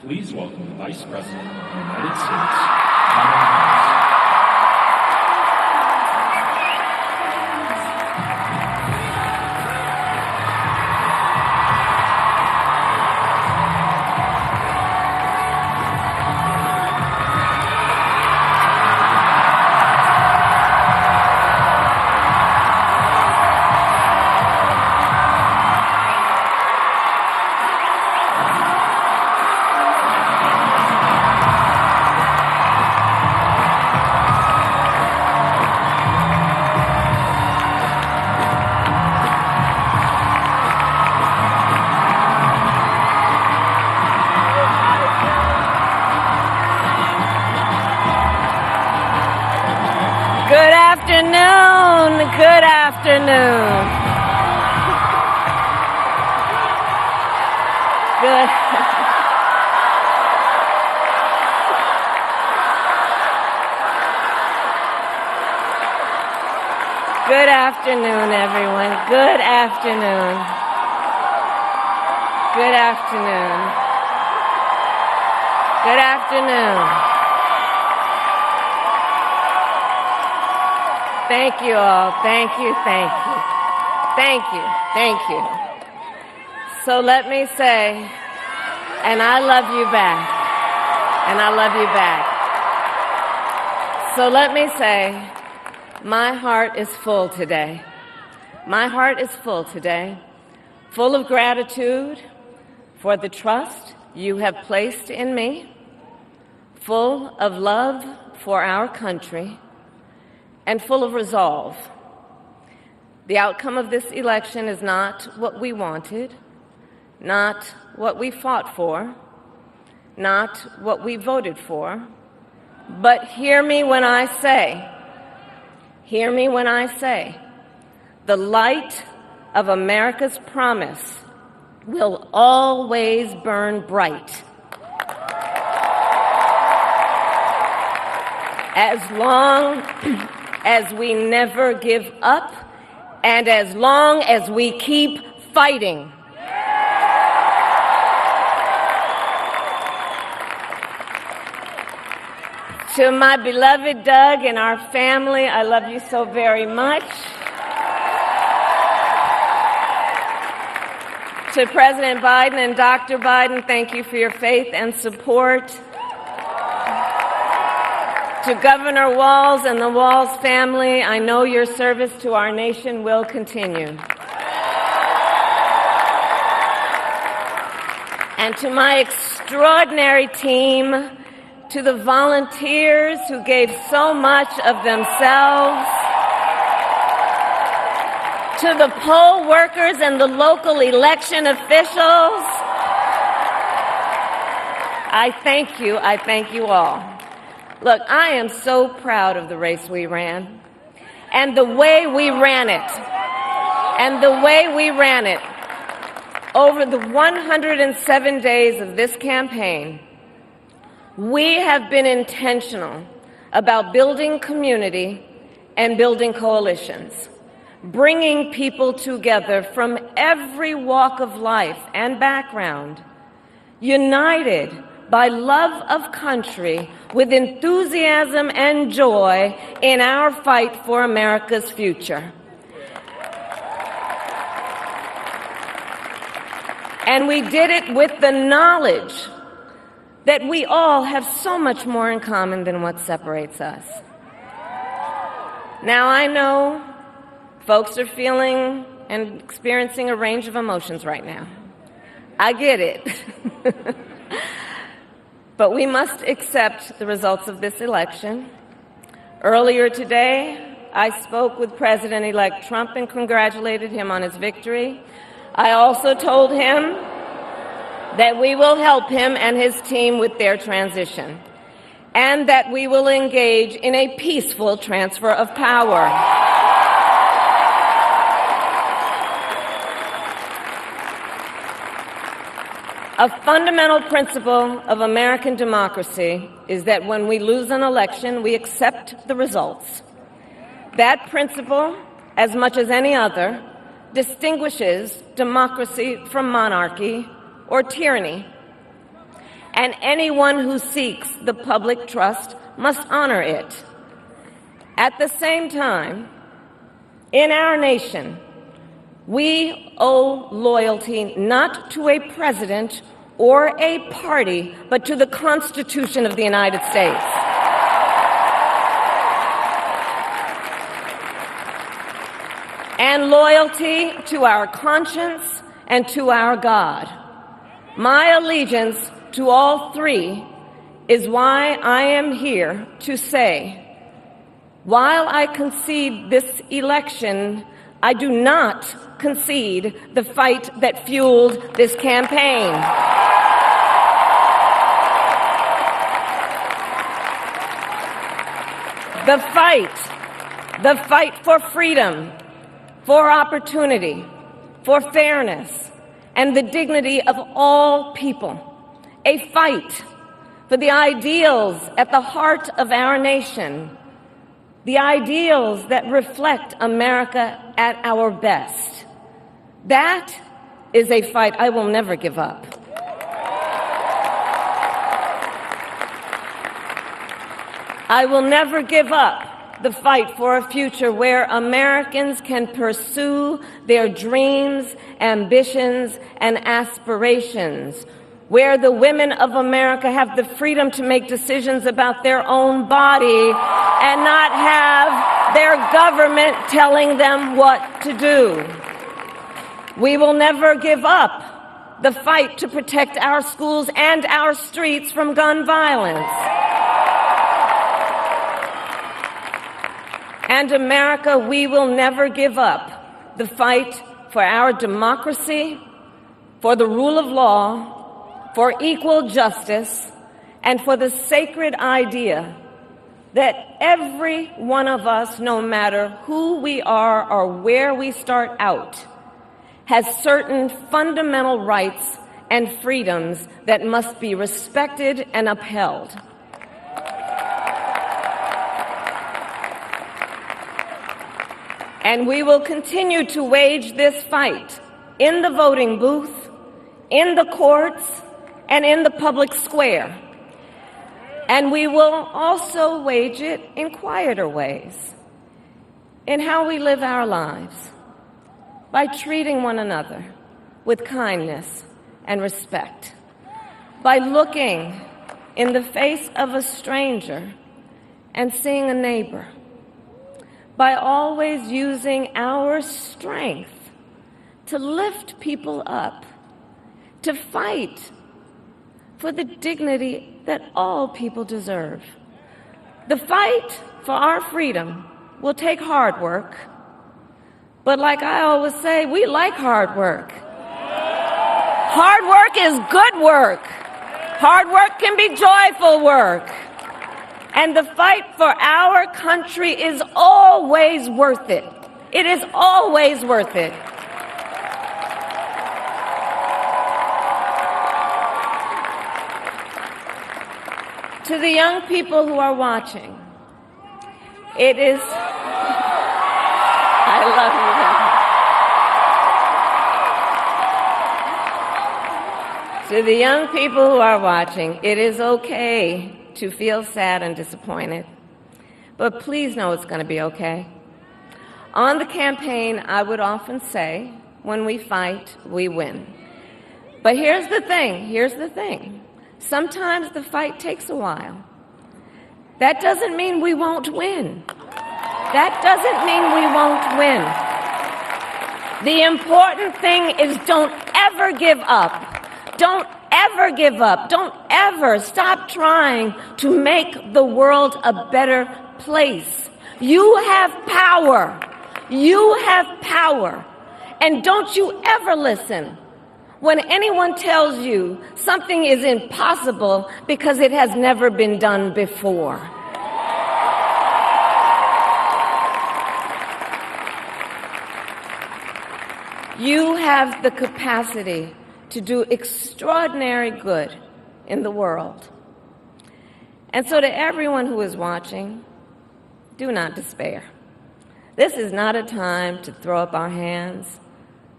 Please welcome the Vice President of the United States, Kamala Harris. Good afternoon. Good afternoon. Good. Good afternoon, everyone. Good afternoon. Good afternoon. Good afternoon. Thank you all. Thank you, thank you. Thank you, thank you. So let me say, and I love you back. And I love you back. So let me say, my heart is full today. My heart is full today, full of gratitude for the trust you have placed in me, full of love for our country, and full of resolve. The outcome of this election is not what we wanted, not what we fought for, not what we voted for, but hear me when I say, the light of America's promise will always burn bright. As long as we never give up, and as long as we keep fighting. To my beloved Doug and our family, I love you so very much. To President Biden and Dr. Biden, thank you for your faith and support. To Governor Walz and the Walz family, I know your service to our nation will continue. And to my extraordinary team, to the volunteers who gave so much of themselves, to the poll workers and the local election officials, I thank you all. Look, I am so proud of the race we ran and the way we ran it. Over the 107 days of this campaign, we have been intentional about building community and building coalitions, bringing people together from every walk of life and background, united by love of country, with enthusiasm and joy in our fight for America's future. And we did it with the knowledge that we all have so much more in common than what separates us. Now, I know folks are feeling and experiencing a range of emotions right now. I get it. But we must accept the results of this election. Earlier today, I spoke with President-elect Trump and congratulated him on his victory. I also told him that we will help him and his team with their transition, and that we will engage in a peaceful transfer of power. A fundamental principle of American democracy is that when we lose an election, we accept the results. That principle, as much as any other, distinguishes democracy from monarchy or tyranny. and anyone who seeks the public trust must honor it. At the same time, in our nation, we owe loyalty not to a president or a party, but to the Constitution of the United States. And loyalty to our conscience and to our God. My allegiance to all three is why I am here to say, while I concede this election, I do not concede the fight that fueled this campaign. The fight for freedom, for opportunity, for fairness, and the dignity of all people. A fight for the ideals at the heart of our nation, the ideals that reflect America at our best. That is a fight I will never give up. I will never give up the fight for a future where Americans can pursue their dreams, ambitions, and aspirations, where the women of America have the freedom to make decisions about their own body and not have their government telling them what to do. We will never give up the fight to protect our schools and our streets from gun violence. And America, we will never give up the fight for our democracy, for the rule of law, for equal justice, and for the sacred idea that every one of us, no matter who we are or where we start out, has certain fundamental rights and freedoms that must be respected and upheld. And we will continue to wage this fight in the voting booth, in the courts, and in the public square. And we will also wage it in quieter ways, in how we live our lives, by treating one another with kindness and respect, by looking in the face of a stranger and seeing a neighbor, by always using our strength to lift people up, to fight for the dignity that all people deserve. The fight for our freedom will take hard work, but like I always say, we like hard work. Hard work is good work. Hard work can be joyful work. And the fight for our country is always worth it. It is always worth it. To the young people who are watching, it is... I love you guys. To the young people who are watching, it is okay to feel sad and disappointed, but please know it's going to be okay. On the campaign, I would often say, when we fight, we win. But here's the thing. Sometimes the fight takes a while. That doesn't mean we won't win. That doesn't mean we won't win. The important thing is don't ever give up. Don't ever give up. Don't ever stop trying to make the world a better place. You have power. You have power. And don't you ever listen when anyone tells you something is impossible because it has never been done before. You have the capacity to do extraordinary good in the world. And so to everyone who is watching, do not despair. This is not a time to throw up our hands.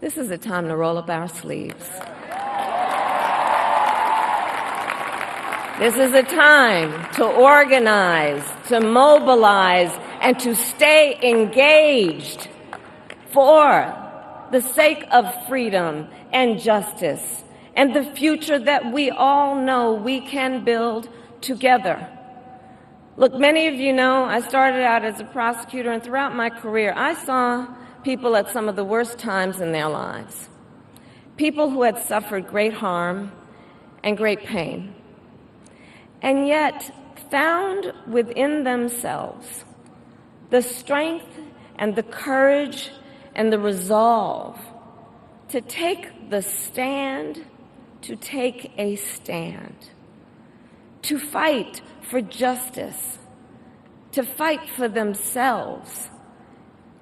This is a time to roll up our sleeves. This is a time to organize, to mobilize, and to stay engaged for the sake of freedom and justice and the future that we all know we can build together. Look, many of you know I started out as a prosecutor, and throughout my career, I saw people at some of the worst times in their lives. People who had suffered great harm and great pain, and yet found within themselves the strength and the courage and the resolve to take the stand, to take a stand, to fight for justice, to fight for themselves,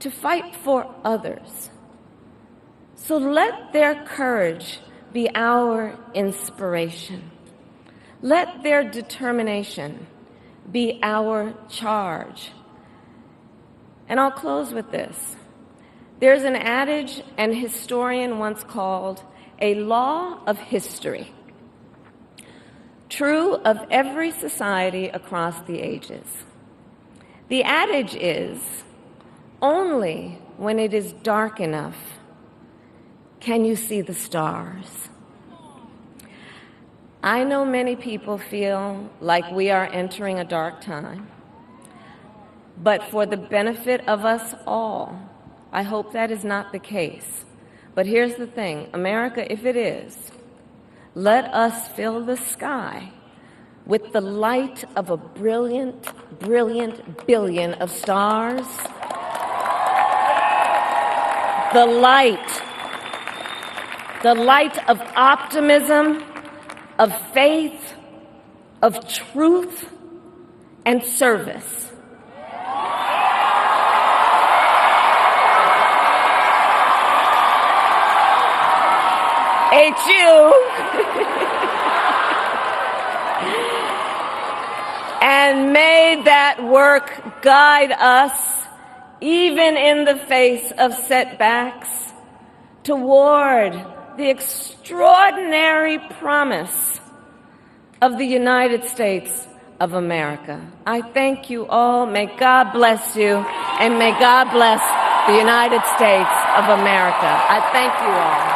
to fight for others. So let their courage be our inspiration. Let their determination be our charge. And I'll close with this. There's an adage an historian once called a law of history, true of every society across the ages. The adage is, only when it is dark enough can you see the stars. I know many people feel like we are entering a dark time, but for the benefit of us all, I hope that is not the case. But here's the thing, America, if it is, let us fill the sky with the light of a brilliant, brilliant billion of stars. The light of optimism, of faith, of truth, and service. And may that work guide us, even in the face of setbacks, toward the extraordinary promise of the United States of America. I thank you all. May God bless you, and may God bless the United States of America. I thank you all.